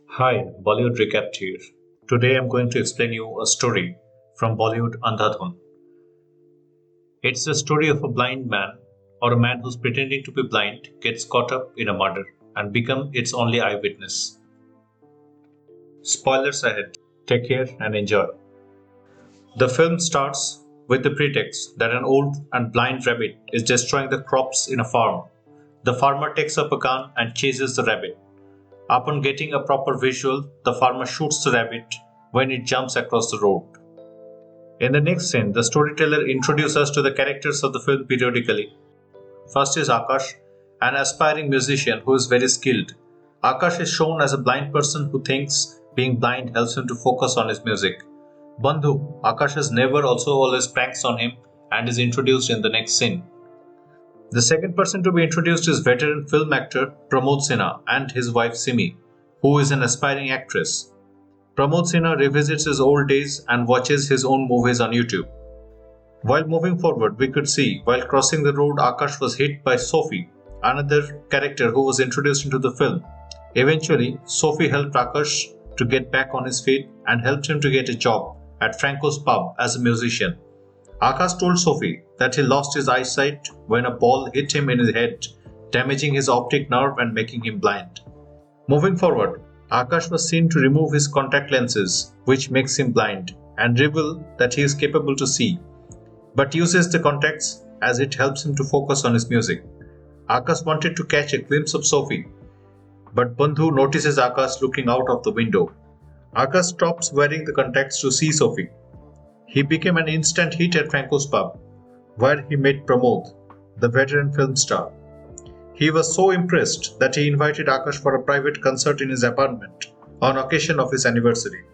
Hi, Bollywood Recap here. Today I'm going to explain you a story from Bollywood Andhadhun. It's the story of a blind man or a man who's pretending to be blind gets caught up in a murder and become its only eyewitness. Spoilers ahead. Take care and enjoy. The film starts with the pretext that an old and blind rabbit is destroying the crops in a farm. The farmer takes up a gun and chases the rabbit. Upon getting a proper visual, the farmer shoots the rabbit when it jumps across the road. In the next scene, the storyteller introduces us to the characters of the film periodically. First is Akash, an aspiring musician who is very skilled. Akash is shown as a blind person who thinks being blind helps him to focus on his music. Bandhu, Akash's neighbor, also always pranks on him and is introduced in the next scene. The second person to be introduced is veteran film actor Pramod Sinha and his wife Simi, who is an aspiring actress. Pramod Sinha revisits his old days and watches his own movies on YouTube. While moving forward, we could see while crossing the road, Akash was hit by Sophie, another character who was introduced into the film. Eventually, Sophie helped Akash to get back on his feet and helped him to get a job at Franco's pub as a musician. Akash told Sophie that he lost his eyesight when a ball hit him in his head, damaging his optic nerve and making him blind. Moving forward, Akash was seen to remove his contact lenses, which makes him blind, and reveal that he is capable to see, but uses the contacts as it helps him to focus on his music. Akash wanted to catch a glimpse of Sophie, but Bandhu notices Akash looking out of the window. Akash stops wearing the contacts to see Sophie. He became an instant hit at Franco's pub, where he met Pramod, the veteran film star. He was so impressed that he invited Akash for a private concert in his apartment on occasion of his anniversary.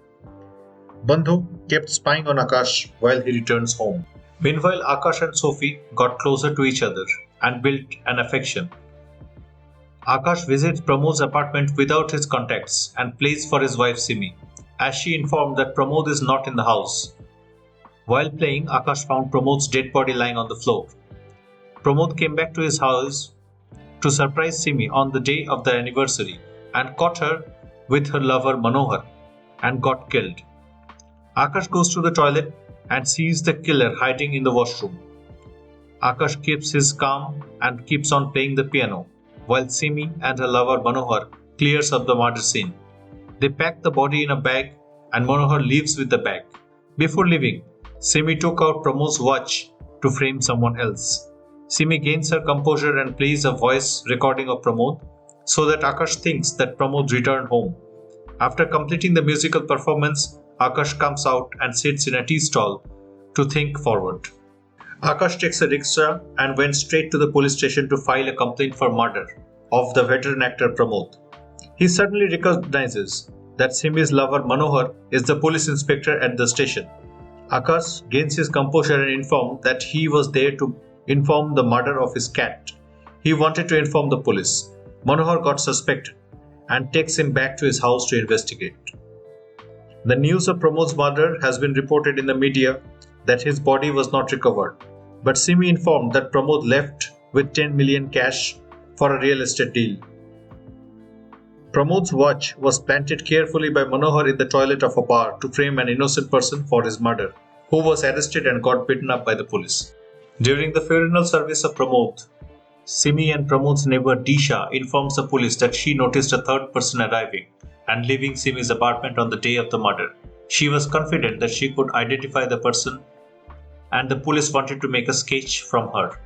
Bandhu kept spying on Akash while he returns home. Meanwhile, Akash and Sophie got closer to each other and built an affection. Akash visits Pramod's apartment without his contacts and plays for his wife Simi, as she informed that Pramod is not in the house. While playing, Akash found Pramod's dead body lying on the floor. Pramod came back to his house to surprise Simi on the day of their anniversary and caught her with her lover Manohar and got killed. Akash goes to the toilet and sees the killer hiding in the washroom. Akash keeps his calm and keeps on playing the piano while Simi and her lover Manohar clears up the murder scene. They pack the body in a bag and Manohar leaves with the bag. Before leaving, Simi took out Pramod's watch to frame someone else. Simi gains her composure and plays a voice recording of Pramod so that Akash thinks that Pramod returned home. After completing the musical performance, Akash comes out and sits in a tea stall to think forward. Akash takes a rickshaw and went straight to the police station to file a complaint for murder of the veteran actor Pramod. He suddenly recognizes that Simi's lover Manohar is the police inspector at the station. Akash gains his composure and informs that he was there to inform the murder of his cat. He wanted to inform the police. Manohar got suspected and takes him back to his house to investigate. The news of Pramod's murder has been reported in the media that his body was not recovered, but Simi informed that Pramod left with 10 million cash for a real estate deal. Pramod's watch was planted carefully by Manohar in the toilet of a bar to frame an innocent person for his murder, who was arrested and got beaten up by the police. During the funeral service of Pramod, Simi and Pramod's neighbor Disha informs the police that she noticed a third person arriving and leaving Simi's apartment on the day of the murder. She was confident that she could identify the person and the police wanted to make a sketch from her.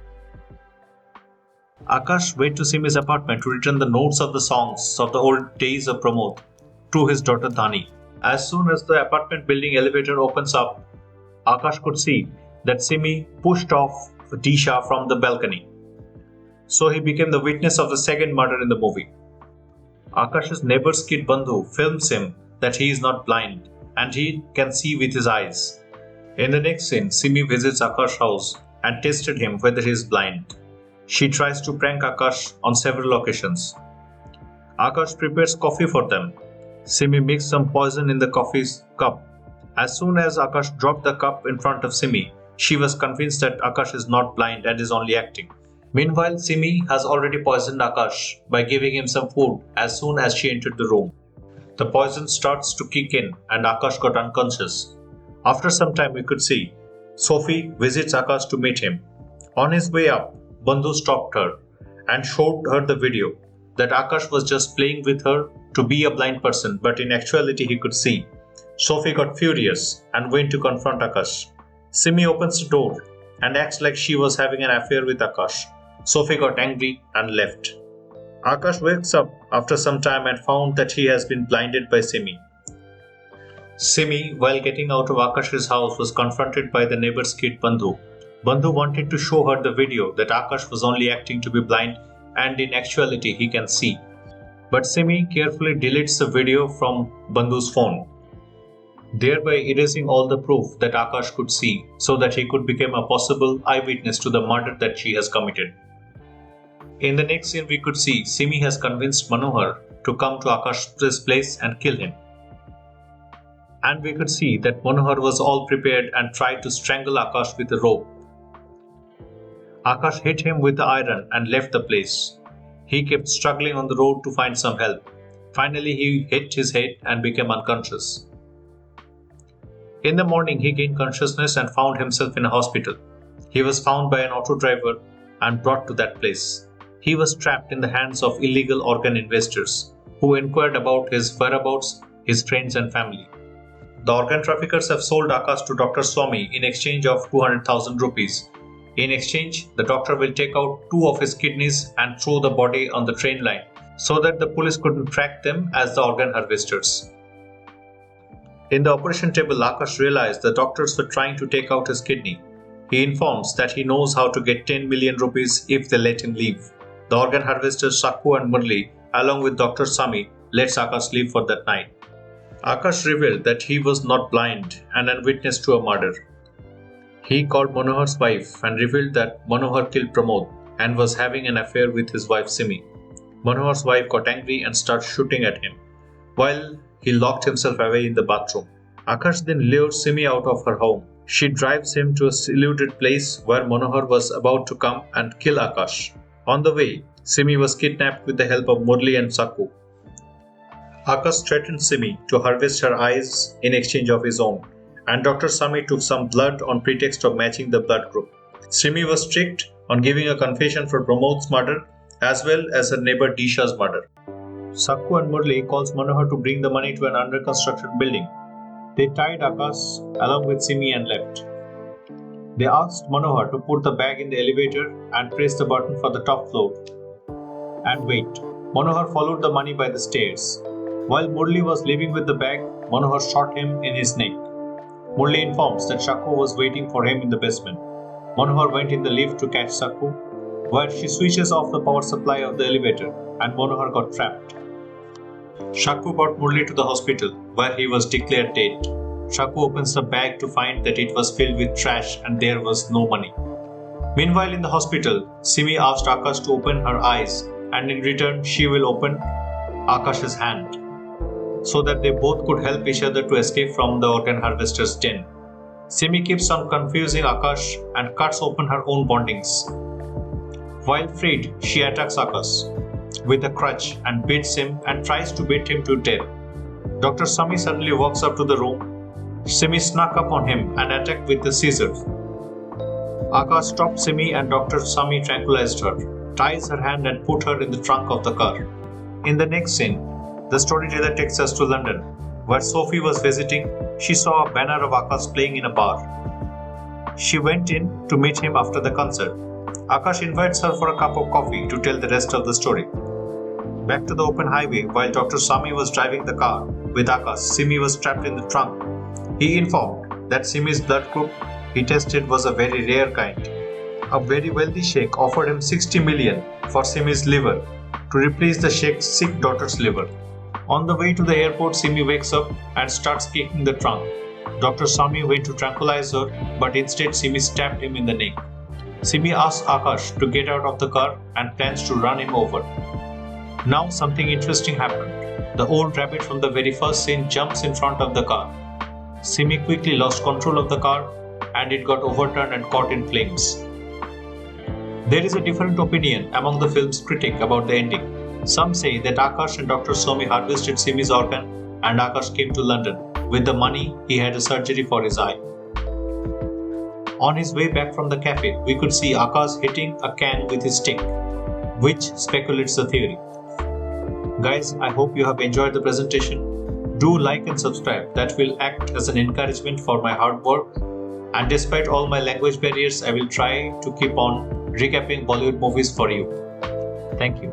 Akash went to Simi's apartment to return the notes of the songs of the old days of Pramod to his daughter Dhani. As soon as the apartment building elevator opens up, Akash could see that Simi pushed off Disha from the balcony. So he became the witness of the second murder in the movie. Akash's neighbor's kid Bandhu films him that he is not blind and he can see with his eyes. In the next scene, Simi visits Akash's house and tested him whether he is blind. She tries to prank Akash on several occasions. Akash prepares coffee for them. Simi mixed some poison in the coffee's cup. As soon as Akash dropped the cup in front of Simi, she was convinced that Akash is not blind and is only acting. Meanwhile, Simi has already poisoned Akash by giving him some food as soon as she entered the room. The poison starts to kick in and Akash got unconscious. After some time, we could see Sophie visits Akash to meet him. On his way up, Bandhu stopped her and showed her the video that Akash was just playing with her to be a blind person, but in actuality he could see. Sophie got furious and went to confront Akash. Simi opens the door and acts like she was having an affair with Akash. Sophie got angry and left. Akash wakes up after some time and found that he has been blinded by Simi. Simi, while getting out of Akash's house, was confronted by the neighbor's kid Bandhu. Bandhu wanted to show her the video that Akash was only acting to be blind and in actuality he can see. But Simi carefully deletes the video from Bandhu's phone, thereby erasing all the proof that Akash could see so that he could become a possible eyewitness to the murder that she has committed. In the next scene, we could see Simi has convinced Manohar to come to Akash's place and kill him. And we could see that Manohar was all prepared and tried to strangle Akash with a rope. Akash hit him with the iron and left the place. He kept struggling on the road to find some help. Finally, he hit his head and became unconscious. In the morning, he gained consciousness and found himself in a hospital. He was found by an auto driver and brought to that place. He was trapped in the hands of illegal organ investors who inquired about his whereabouts, his friends and family. The organ traffickers have sold Akash to Dr. Swami in exchange of 200,000 rupees. In exchange, the doctor will take out 2 of his kidneys and throw the body on the train line so that the police couldn't track them as the organ harvesters. In the operation table, Akash realized the doctors were trying to take out his kidney. He informs that he knows how to get 10 million rupees if they let him leave. The organ harvesters Sakku and Murli, along with Dr. Sami, lets Akash leave for that night. Akash revealed that he was not blind and a witness to a murder. He called Manohar's wife and revealed that Manohar killed Pramod and was having an affair with his wife Simi. Manohar's wife got angry and started shooting at him, while he locked himself away in the bathroom. Akash then lures Simi out of her home. She drives him to a secluded place where Manohar was about to come and kill Akash. On the way, Simi was kidnapped with the help of Murli and Sakku. Akash threatened Simi to harvest her eyes in exchange of his own, and Dr. Sami took some blood on pretext of matching the blood group. Simi was strict on giving a confession for Pramod's murder as well as her neighbor Disha's murder. Sakku and Murli calls Manohar to bring the money to an under construction building. They tied Akash along with Simi and left. They asked Manohar to put the bag in the elevator and press the button for the top floor and wait. Manohar followed the money by the stairs. While Murli was leaving with the bag, Manohar shot him in his neck. Murli informs that Sakku was waiting for him in the basement. Manohar went in the lift to catch Sakku, where she switches off the power supply of the elevator and Manohar got trapped. Sakku brought Murli to the hospital, where he was declared dead. Sakku opens the bag to find that it was filled with trash and there was no money. Meanwhile, in the hospital, Simi asked Akash to open her eyes, and in return, she will open Akash's hand, so that they both could help each other to escape from the organ harvester's den. Simi keeps on confusing Akash and cuts open her own bondings. While freed, she attacks Akash with a crutch and beats him and tries to beat him to death. Dr. Sami suddenly walks up to the room. Simi snuck up on him and attacked with the scissors. Akash stopped Simi and Dr. Sami tranquilized her, ties her hand and put her in the trunk of the car. In the next scene, the storyteller takes us to London, where Sophie was visiting. She saw a banner of Akash playing in a bar. She went in to meet him after the concert. Akash invites her for a cup of coffee to tell the rest of the story. Back to the open highway, while Dr. Sami was driving the car with Akash, Simi was trapped in the trunk. He informed that Simi's blood group he tested was a very rare kind. A very wealthy sheikh offered him 60 million for Simi's liver to replace the sheikh's sick daughter's liver. On the way to the airport, Simi wakes up and starts kicking the trunk. Dr. Sami went to tranquilize her, but instead Simi stabbed him in the neck. Simi asks Akash to get out of the car and plans to run him over. Now something interesting happened. The old rabbit from the very first scene jumps in front of the car. Simi quickly lost control of the car and it got overturned and caught in flames. There is a different opinion among the film's critics about the ending. Some say that Akash and Dr. Sami harvested Simi's organ and Akash came to London. With the money, he had a surgery for his eye. On his way back from the cafe, we could see Akash hitting a can with his stick, which speculates the theory. Guys, I hope you have enjoyed the presentation. Do like and subscribe, that will act as an encouragement for my hard work. And despite all my language barriers, I will try to keep on recapping Bollywood movies for you. Thank you.